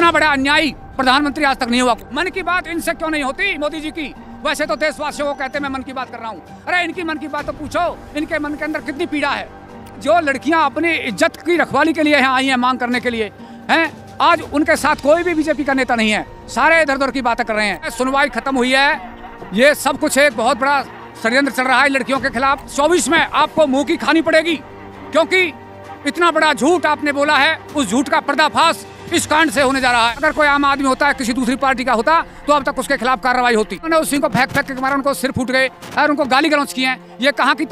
इतना बड़ा अन्यायी प्रधानमंत्री आज तक नहीं हुआ। मन की बात इनसे क्यों नहीं होती मोदी जी की? वैसे तो देशवासियों को कहते मैं मन की बात कर रहा हूँ। अरे इनकी मन की बात तो पूछो, इनके मन के अंदर कितनी पीड़ा है। जो लड़कियां अपनी इज्जत की रखवाली के लिए यहाँ आई हैं, मांग करने के लिए हैं, आज उनके साथ कोई भी बीजेपी का नेता नहीं है। सारे इधर उधर की बातें कर रहे हैं। सुनवाई खत्म हुई है। ये सब कुछ एक बहुत बड़ा षड्यंत्र चल रहा है लड़कियों के खिलाफ। 24 में आपको मुंह की खानी पड़ेगी, क्योंकि इतना बड़ा झूठ आपने बोला है। उस झूठ का पर्दाफाश इस कांड से होने जा रहा है। अगर कोई आम आदमी होता है, किसी दूसरी पार्टी का होता, तो अब तक उसके खिलाफ कार्रवाई होती। उन्होंने उस सिंह को फेंक के मारा, उनको सिर फूट गए और उनको गाली गलौज किए हैं। ये कहाँ की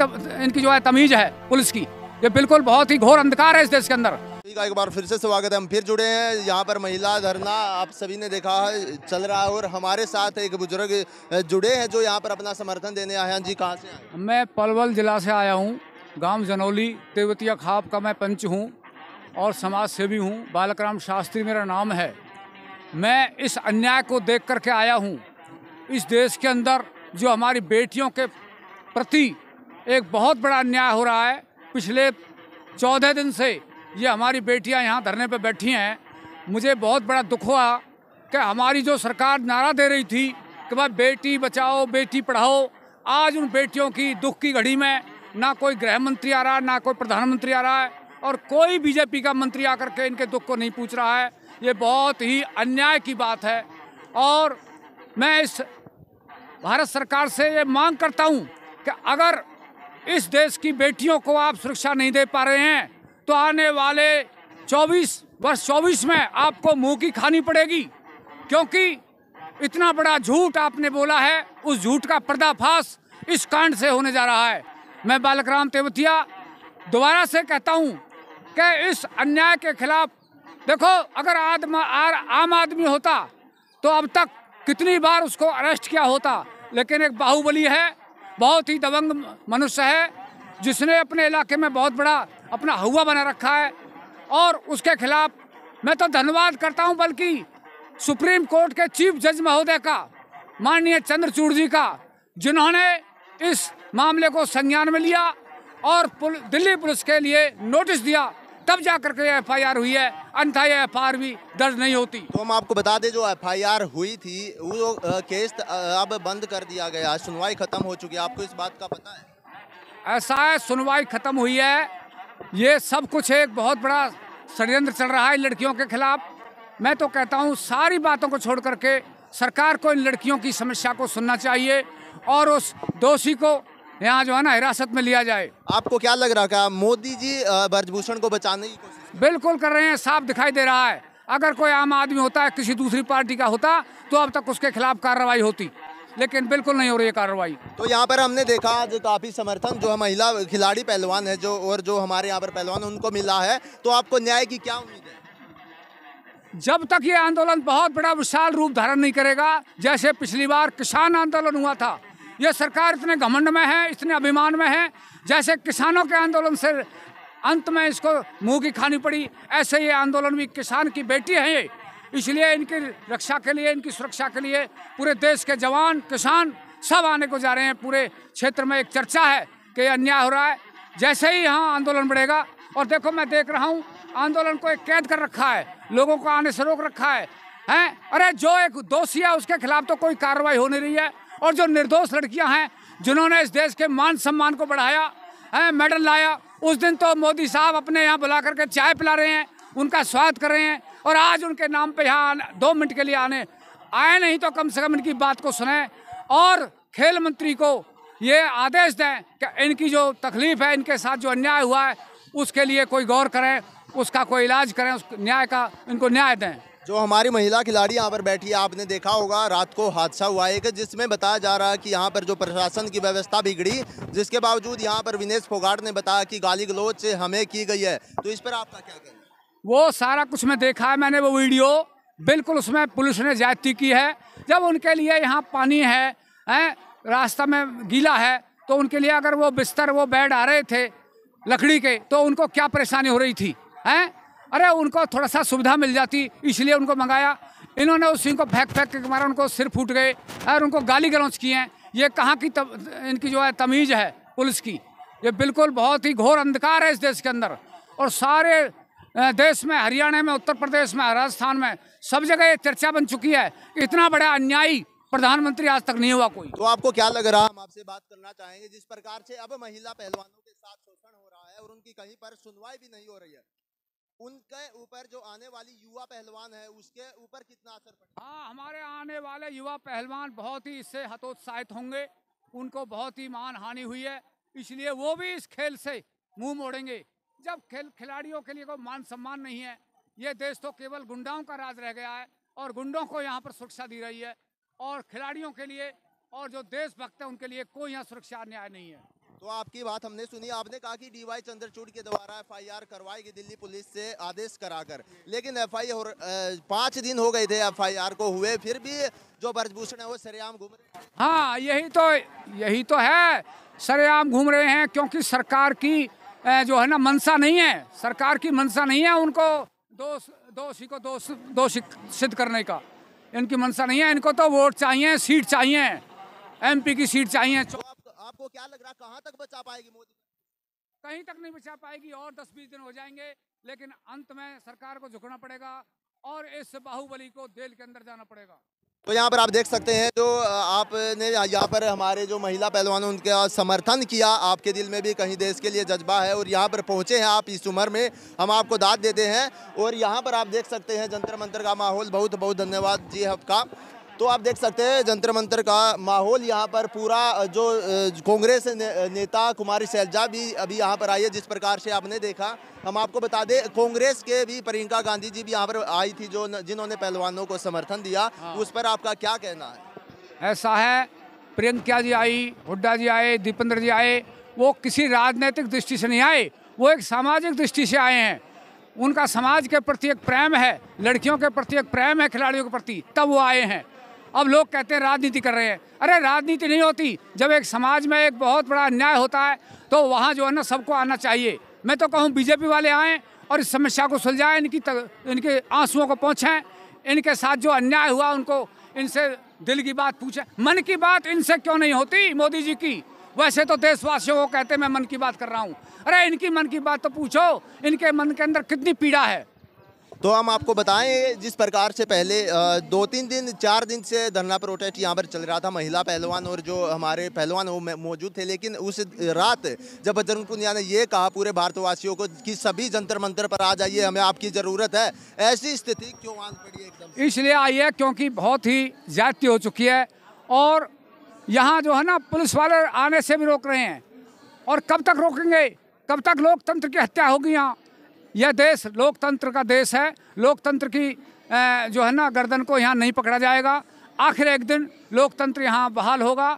इनकी जो है तमीज है पुलिस की? ये बिल्कुल बहुत ही घोर अंधकार है इस देश के अंदर। एक बार फिर से स्वागत है। हम फिर जुड़े हैं यहाँ पर महिला धरना आप सभी ने देखा है चल रहा है, और हमारे साथ एक बुजुर्ग जुड़े हैं जो यहाँ पर अपना समर्थन देने आए हैं। जी कहाँ से आए? मैं पलवल जिला से आया हूँ। गांव जनौली तेवतिया खाप का मैं पंच हूँ और समाज सेवी हूँ। बालकराम शास्त्री मेरा नाम है। मैं इस अन्याय को देख करके आया हूँ। इस देश के अंदर जो हमारी बेटियों के प्रति एक बहुत बड़ा अन्याय हो रहा है। पिछले 14 दिन से ये हमारी बेटियां यहाँ धरने पे बैठी हैं। मुझे बहुत बड़ा दुख हुआ कि हमारी जो सरकार नारा दे रही थी कि भाई बेटी बचाओ बेटी पढ़ाओ, आज उन बेटियों की दुख की घड़ी में ना कोई गृह मंत्री आ रहा है, ना कोई प्रधानमंत्री आ रहा है, और कोई बीजेपी का मंत्री आकर के इनके दुख को नहीं पूछ रहा है। ये बहुत ही अन्याय की बात है। और मैं इस भारत सरकार से ये मांग करता हूँ कि अगर इस देश की बेटियों को आप सुरक्षा नहीं दे पा रहे हैं, तो आने वाले 24 में आपको मुंह की खानी पड़ेगी, क्योंकि इतना बड़ा झूठ आपने बोला है। उस झूठ का पर्दाफाश इस कांड से होने जा रहा है। मैं बालकराम तेवतिया दोबारा से कहता हूं कि इस अन्याय के खिलाफ देखो, अगर आम आदमी होता तो अब तक कितनी बार उसको अरेस्ट किया होता, लेकिन एक बाहुबली है, बहुत ही दबंग मनुष्य है, जिसने अपने इलाके में बहुत बड़ा अपना हुआ बना रखा है। और उसके खिलाफ मैं तो धन्यवाद करता हूं, बल्कि सुप्रीम कोर्ट के चीफ जज महोदय का, माननीय चंद्रचूड़ जी का, जिन्होंने इस मामले को संज्ञान में लिया और दिल्ली पुलिस के लिए नोटिस दिया, तब जाकर के FIR हुई है, अन्यथा ये FIR भी दर्ज नहीं होती। तो हम आपको बता दें जो FIR हुई थी वो केस अब बंद कर दिया गया, सुनवाई खत्म हो चुकी है। आपको इस बात का पता है? ऐसा है, सुनवाई खत्म हुई है। ये सब कुछ एक बहुत बड़ा षड्यंत्र चल रहा है लड़कियों के खिलाफ। मैं तो कहता हूँ सारी बातों को छोड़ करके सरकार को इन लड़कियों की समस्या को सुनना चाहिए और उस दोषी को यहाँ जो है ना हिरासत में लिया जाए। आपको क्या लग रहा है, मोदी जी ब्रजभूषण को बचाने की कोशिश बिल्कुल कर रहे हैं? साफ दिखाई दे रहा है। अगर कोई आम आदमी होता है, किसी दूसरी पार्टी का होता, तो अब तक उसके खिलाफ कार्रवाई होती, लेकिन बिल्कुल नहीं हो रही है कार्रवाई। तो यहाँ पर हमने देखा आज काफी समर्थन जो महिला खिलाड़ी पहलवान है जो हमारे यहाँ पर पहलवान उनको मिला है। तो आपको न्याय की क्या उम्मीद है? जब तक ये आंदोलन बहुत बड़ा विशाल रूप धारण नहीं करेगा, जैसे पिछली बार किसान आंदोलन हुआ था, ये सरकार इतने घमंड में है, इतने अभिमान में है, जैसे किसानों के आंदोलन से अंत में इसको मुंह की खानी पड़ी, ऐसे ये आंदोलन भी किसान की बेटी है ये, इसलिए इनकी रक्षा के लिए, इनकी सुरक्षा के लिए पूरे देश के जवान किसान सब आने को जा रहे हैं। पूरे क्षेत्र में एक चर्चा है कि ये अन्याय हो रहा है। जैसे ही यहाँ आंदोलन बढ़ेगा, और देखो मैं देख रहा हूँ आंदोलन को एक कैद कर रखा है, लोगों को आने से रोक रखा है, हैं? अरे जो एक दोषी है उसके खिलाफ तो कोई कार्रवाई हो नहीं रही है, और जो निर्दोष लड़कियां हैं जिन्होंने इस देश के मान सम्मान को बढ़ाया है, मेडल लाया, उस दिन तो मोदी साहब अपने यहाँ बुला करके चाय पिला रहे हैं, उनका स्वागत कर रहे हैं, और आज उनके नाम पे यहाँ 2 मिनट के लिए आए नहीं तो कम से कम इनकी बात को सुने और खेल मंत्री को ये आदेश दें कि इनकी जो तकलीफ है, इनके साथ जो अन्याय हुआ है, उसके लिए कोई गौर करें, उसका कोई इलाज करें, उस न्याय का इनको न्याय दें। जो हमारी महिला खिलाड़ी यहाँ पर बैठी है, आपने देखा होगा रात को हादसा हुआ है जिसमें बताया जा रहा है कि यहाँ पर जो प्रशासन की व्यवस्था बिगड़ी, जिसके बावजूद यहाँ पर विनेश फोगाट ने बताया कि गाली गलौज से हमें की गई है। तो इस पर आपका क्या कहना है? वो सारा कुछ मैं देखा है, मैंने वो वीडियो, बिल्कुल उसमें पुलिस ने ज्यादती की है। जब उनके लिए यहाँ पानी है, रास्ता में गीला है, तो उनके लिए अगर वो बिस्तर वो बेड आ रहे थे लकड़ी के, तो उनको क्या परेशानी हो रही थी, हैं? अरे उनको थोड़ा सा सुविधा मिल जाती, इसलिए उनको मंगाया। इन्होंने उस सिंह को फेंक के मारा, उनको सिर फूट गए और उनको गाली गलौज किए हैं। ये कहाँ की इनकी जो है तमीज है पुलिस की? ये बिल्कुल बहुत ही घोर अंधकार है इस देश के अंदर। और सारे देश में, हरियाणा में, उत्तर प्रदेश में, राजस्थान में, सब जगह ये चर्चा बन चुकी है। इतना बड़ा अन्यायी प्रधानमंत्री आज तक नहीं हुआ कोई। तो आपको क्या लग रहा है, हम आपसे बात करना चाहेंगे, जिस प्रकार से अब महिला पहलवानों के साथ शोषण हो रहा है और उनकी कहीं पर सुनवाई भी नहीं हो रही है, उनके ऊपर जो आने वाली युवा पहलवान है उसके ऊपर कितना असर पड़ेगा? हाँ, हमारे आने वाले युवा पहलवान बहुत ही इससे हतोत्साहित होंगे। उनको बहुत ही मान हानि हुई है, इसलिए वो भी इस खेल से मुंह मोड़ेंगे। जब खिलाड़ियों के लिए कोई मान सम्मान नहीं है, ये देश तो केवल गुंडाओं का राज रह गया है और गुंडों को यहाँ पर सुरक्षा दी रही है, और खिलाड़ियों के लिए और जो देशभक्त है उनके लिए कोई यहाँ सुरक्षा न्याय नहीं है। तो आपकी बात हमने सुनी, आपने कहा कि डीवाई चंद्रचूड़ के द्वारा एफआईआर करवाएगी दिल्ली पुलिस से आदेश कराकर, लेकिन एफआईआर 5 दिन हो गए थे एफआईआर को हुए, फिर भी जो ब्रजभूषण है वो सरेआम घूम रहे हैं। हाँ, यही तो है, सरेआम घूम रहे हैं, क्योंकि सरकार की जो है ना मंशा नहीं है, सरकार की मंशा नहीं है उनको दोषी सिद्ध करने का। इनकी मंशा नहीं है, इनको तो वोट चाहिए, सीट चाहिए, एमपी की सीट चाहिए। तो आपको क्या लग रहा है, कहाँ तक बचा पाएगी मोदी? कहीं तक नहीं बचा पाएगी, और 10-20 दिन हो जाएंगे, लेकिन अंत में सरकार को झुकना पड़ेगा और इस बाहुबली को जेल के अंदर जाना पड़ेगा। तो यहाँ पर आप देख सकते हैं, जो आपने यहाँ पर हमारे जो महिला पहलवानों उनका समर्थन किया, आपके दिल में भी कहीं देश के लिए जज्बा है और यहाँ पर पहुँचे हैं आप इस उम्र में, हम आपको दाद देते हैं। और यहाँ पर आप देख सकते हैं जंतर मंतर का माहौल, बहुत बहुत धन्यवाद जी आपका। तो आप देख सकते हैं जंतर मंतर का माहौल यहाँ पर पूरा, जो कांग्रेस नेता कुमारी शैलजा भी अभी यहाँ पर आई है, जिस प्रकार से आपने देखा। हम आपको बता दें, कांग्रेस के भी प्रियंका गांधी जी भी यहाँ पर आई थी, जो जिन्होंने पहलवानों को समर्थन दिया। हाँ। उस पर आपका क्या कहना है? ऐसा है, प्रियंका जी आई, हुड्डा जी आए, दीपेंद्र जी आए, वो किसी राजनीतिक दृष्टि से नहीं आए, वो एक सामाजिक दृष्टि से आए हैं। उनका समाज के प्रति एक प्रेम है, लड़कियों के प्रति एक प्रेम है, खिलाड़ियों के प्रति, तब वो आए हैं। अब लोग कहते हैं राजनीति कर रहे हैं, अरे राजनीति नहीं होती। जब एक समाज में एक बहुत बड़ा अन्याय होता है तो वहाँ जो है ना सबको आना चाहिए। मैं तो कहूँ बीजेपी वाले आएँ और इस समस्या को सुलझाएं, इनके आंसुओं को पोंछें, इनके साथ जो अन्याय हुआ उनको इनसे दिल की बात पूछें। मन की बात इनसे क्यों नहीं होती मोदी जी की? वैसे तो देशवासियों को कहते मैं मन की बात कर रहा हूँ, अरे इनकी मन की बात तो पूछो, इनके मन के अंदर कितनी पीड़ा है। तो हम आपको बताएं, जिस प्रकार से पहले 2-3 दिन 4 दिन से धरना प्रोटेस्ट यहाँ पर चल रहा था, महिला पहलवान और जो हमारे पहलवान वो मौजूद थे, लेकिन उस रात जब बजरंग पुनिया ने ये कहा पूरे भारतवासियों को कि सभी जंतर मंतर पर आ जाइए, हमें आपकी ज़रूरत है, ऐसी स्थिति क्यों आन पड़ी है एकदम? इसलिए आई है क्योंकि बहुत ही ज्यादती हो चुकी है और यहाँ जो है ना पुलिस वाले आने से भी रोक रहे हैं। और कब तक रोकेंगे? कब तक लोकतंत्र की हत्या होगी? यहाँ यह देश लोकतंत्र का देश है, लोकतंत्र की जो है ना गर्दन को यहाँ नहीं पकड़ा जाएगा। आखिर एक दिन लोकतंत्र यहाँ बहाल होगा।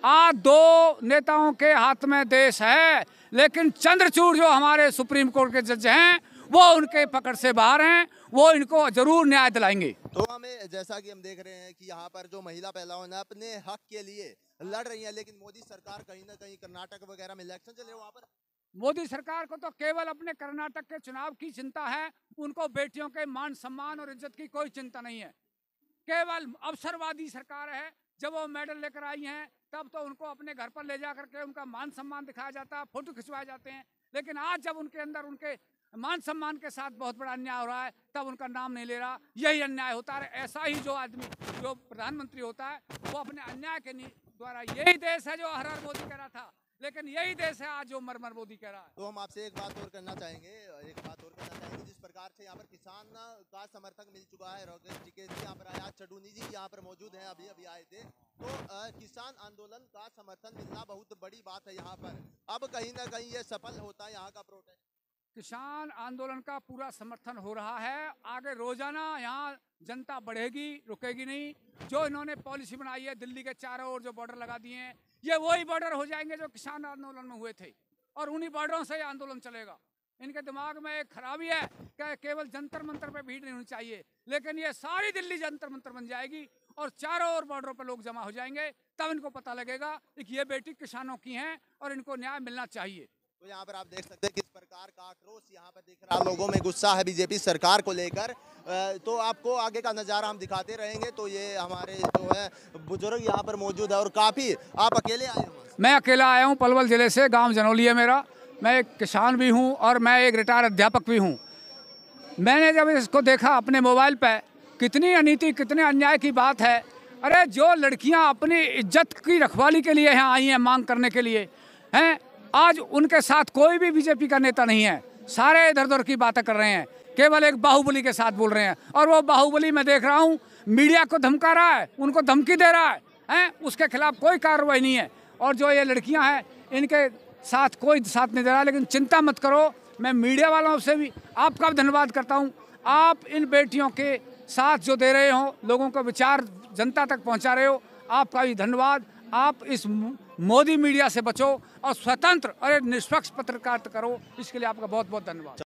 आज 2 नेताओं के हाथ में देश है, लेकिन चंद्रचूड़ जो हमारे सुप्रीम कोर्ट के जज हैं वो उनके पकड़ से बाहर हैं, वो इनको जरूर न्याय दिलाएंगे। तो हमें जैसा कि हम देख रहे हैं कि यहाँ पर जो महिला पहलवान अपने हक के लिए लड़ रही है, लेकिन मोदी सरकार कहीं ना कहीं कर्नाटक वगैरह में इलेक्शन चल रहे हैं, वहाँ पर मोदी सरकार को तो केवल अपने कर्नाटक के चुनाव की चिंता है, उनको बेटियों के मान सम्मान और इज्जत की कोई चिंता नहीं है। केवल अवसरवादी सरकार है। जब वो मेडल लेकर आई हैं तब तो उनको अपने घर पर ले जा करके उनका मान सम्मान दिखाया जाता है, फोटो खिंचवाए जाते हैं, लेकिन आज जब उनके अंदर उनके मान सम्मान के साथ बहुत बड़ा अन्याय हो रहा है तब उनका नाम नहीं ले रहा। यही अन्याय होता है। ऐसा ही जो आदमी जो प्रधानमंत्री होता है वो अपने अन्याय के द्वारा, यही देश है जो हर हर मोदी कह रहा था, लेकिन यही देश है आज जो मरमर मोदी कह रहा है। तो हम आपसे एक बात और करना चाहेंगे, जिस प्रकार से यहाँ पर किसान का समर्थक मिल चुका है, राकेश टिकैत जी यहाँ पर आए, चडूनी जी यहाँ पर मौजूद हैं, अभी आए थे, तो किसान आंदोलन का समर्थन मिलना बहुत बड़ी बात है यहाँ पर। अब कहीं ना कहीं ये सफल होता है यहाँ का प्रोटेस्ट। किसान आंदोलन का पूरा समर्थन हो रहा है। आगे रोजाना यहाँ जनता बढ़ेगी, रुकेगी नहीं। जो इन्होंने पॉलिसी बनाई है, दिल्ली के चारों ओर जो बॉर्डर लगा दिए हैं, ये वही बॉर्डर हो जाएंगे जो किसान आंदोलन में हुए थे, और उन्हीं बॉर्डरों से आंदोलन चलेगा। इनके दिमाग में एक खराबी है कि केवल जंतर मंतर पे भीड़ नहीं होनी चाहिए, लेकिन ये सारी दिल्ली जंतर मंतर बन जाएगी और चारों ओर बॉर्डरों पर लोग जमा हो जाएंगे। तब इनको पता लगेगा कि ये बेटी किसानों की हैं और इनको न्याय मिलना चाहिए। तो यहाँ पर आप देख सकते हैं किस प्रकार का आक्रोश यहाँ पर दिख रहा है, लोगों में गुस्सा है बीजेपी सरकार को लेकर। तो आपको आगे का नज़ारा हम दिखाते रहेंगे। तो ये हमारे जो है बुजुर्ग यहाँ पर मौजूद है, और काफ़ी आप अकेले आए हैं? मैं अकेला आया हूँ, पलवल जिले से, गांव जनौली है मेरा। मैं एक किसान भी हूँ और मैं एक रिटायर्ड अध्यापक भी हूँ। मैंने जब इसको देखा अपने मोबाइल पे, कितनी अनीति, कितने अन्याय की बात है। अरे जो लड़कियां अपनी इज्जत की रखवाली के लिए यहाँ आई हैं, मांग करने के लिए हैं, आज उनके साथ कोई भी बीजेपी का नेता नहीं है। सारे इधर उधर की बातें कर रहे हैं, केवल एक बाहुबली के साथ बोल रहे हैं। और वो बाहुबली मैं देख रहा हूँ मीडिया को धमका रहा है, उनको धमकी दे रहा है, उसके खिलाफ कोई कार्रवाई नहीं है। और जो ये लड़कियां हैं इनके साथ कोई साथ नहीं दे रहा। लेकिन चिंता मत करो, मैं मीडिया वालों से भी आपका धन्यवाद करता हूं। आप इन बेटियों के साथ जो दे रहे हो, लोगों को विचार जनता तक पहुंचा रहे हो, आपका भी धन्यवाद। आप इस मोदी मीडिया से बचो और स्वतंत्र और निष्पक्ष पत्रकारिता करो, इसके लिए आपका बहुत बहुत धन्यवाद।